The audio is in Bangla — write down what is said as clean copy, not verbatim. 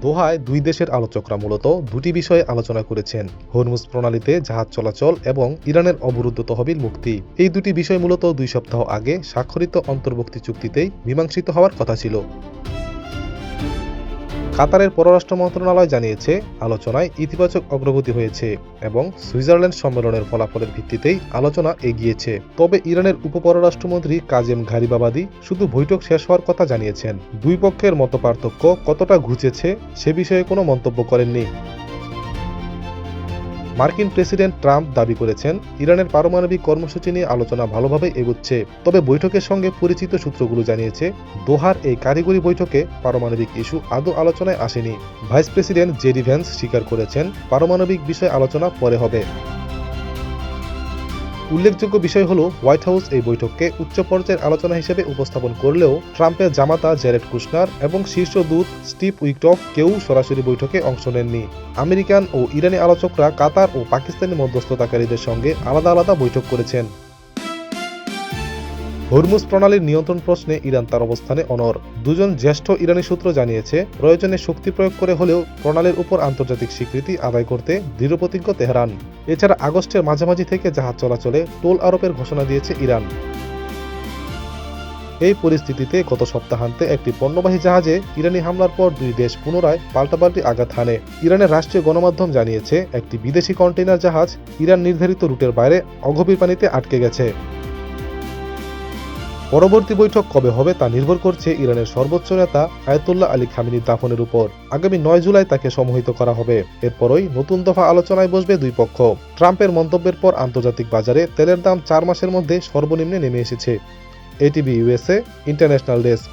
দোহায় দুই দেশের আলোচকরা মূলত দুটি বিষয়ে আলোচনা করেছেন: হরমুজ প্রণালীতে জাহাজ চলাচল এবং ইরানের অবরুদ্ধ তহবিল মুক্তি। এই দুটি বিষয় মূলত 2 সপ্তাহ আগে স্বাক্ষরিত অন্তর্বর্তী চুক্তিতেই মীমাংসিত হওয়ার কথা ছিল। কাতারের পররাষ্ট্র মন্ত্রণালয় জানিয়েছে, আলোচনায় ইতিবাচক অগ্রগতি হয়েছে এবং সুইজারল্যান্ড সম্মেলনের ফলাফলের ভিত্তিতেই আলোচনা এগিয়েছে। তবে ইরানের উপপররাষ্ট্রমন্ত্রী কাজেম ঘারিবাবাদি শুধু বৈঠক শেষ হওয়ার কথা জানিয়েছেন। দুই পক্ষের মতপার্থক্য কতটা ঘুচেছে সে বিষয়ে কোনো মন্তব্য করেননি। মার্কিন প্রেসিডেন্ট ট্রাম্প দাবি করেছেন, ইরানের পারমাণবিক কর্মসূচি নিয়ে আলোচনা ভালোভাবে এগোচ্ছে। তবে বৈঠকের সঙ্গে পরিচিত সূত্রগুলো জানিয়েছে, দোহার এই কারিগরি বৈঠকে পারমাণবিক ইস্যু আদৌ আলোচনায় আসেনি। ভাইস প্রেসিডেন্ট জেডি ভ্যান্স স্বীকার করেছেন, পারমাণবিক বিষয়ে আলোচনা পরে হবে। উল্লেখযোগ্য বিষয় হল, হোয়াইট হাউস এই বৈঠককে উচ্চ পর্যায়ের আলোচনা হিসেবে উপস্থাপন করলেও ট্রাম্পের জামাতা জ্যারেড কুশনার এবং শীর্ষ দূত স্টিভ উইটকফ কেউ সরাসরি বৈঠকে অংশ নেননি। আমেরিকান ও ইরানি আলোচকরা কাতার ও পাকিস্তানি মধ্যস্থতাকারীদের সঙ্গে আলাদা আলাদা বৈঠক করেছেন। হরমুজ প্রণালীর নিয়ন্ত্রণ প্রশ্নে ইরান তার অবস্থানে অনড়। দুজন জ্যেষ্ঠ ইরানি সূত্র জানিয়েছে, প্রয়োজনে শক্তি প্রয়োগ করে হলেও প্রণালীর উপর আন্তর্জাতিক স্বীকৃতি আদায় করতে দৃঢ়প্রতিজ্ঞ তেহরান। এছাড়া আগস্টের মাঝামাঝি থেকে জাহাজ চলাচলে টোল আরোপের ঘোষণা দিয়েছে ইরান। এই পরিস্থিতিতে গত সপ্তাহান্তে একটি পণ্যবাহী জাহাজে ইরানি হামলার পর দুই দেশ পুনরায় পাল্টাপাল্টি আঘাত হানে। ইরানের রাষ্ট্রীয় গণমাধ্যম জানিয়েছে, একটি বিদেশি কন্টেইনার জাহাজ ইরান নির্ধারিত রুটের বাইরে অগভীর পানিতে আটকে গেছে। পরবর্তী বৈঠক কবে হবে তা নির্ভর করছে ইরানের সর্বোচ্চ নেতা আয়াতুল্লাহ আলী খামেনির দাফনের উপর। আগামী 9 জুলাই তাকে সমাহিত করা হবে। এরপরই নতুন দফা আলোচনায় বসবে দুই পক্ষ। ট্রাম্পের মন্তব্যের পর আন্তর্জাতিক বাজারে তেলের দাম 4 মাসের মধ্যে সর্বনিম্নে নেমে এসেছে। ATV USA international desk.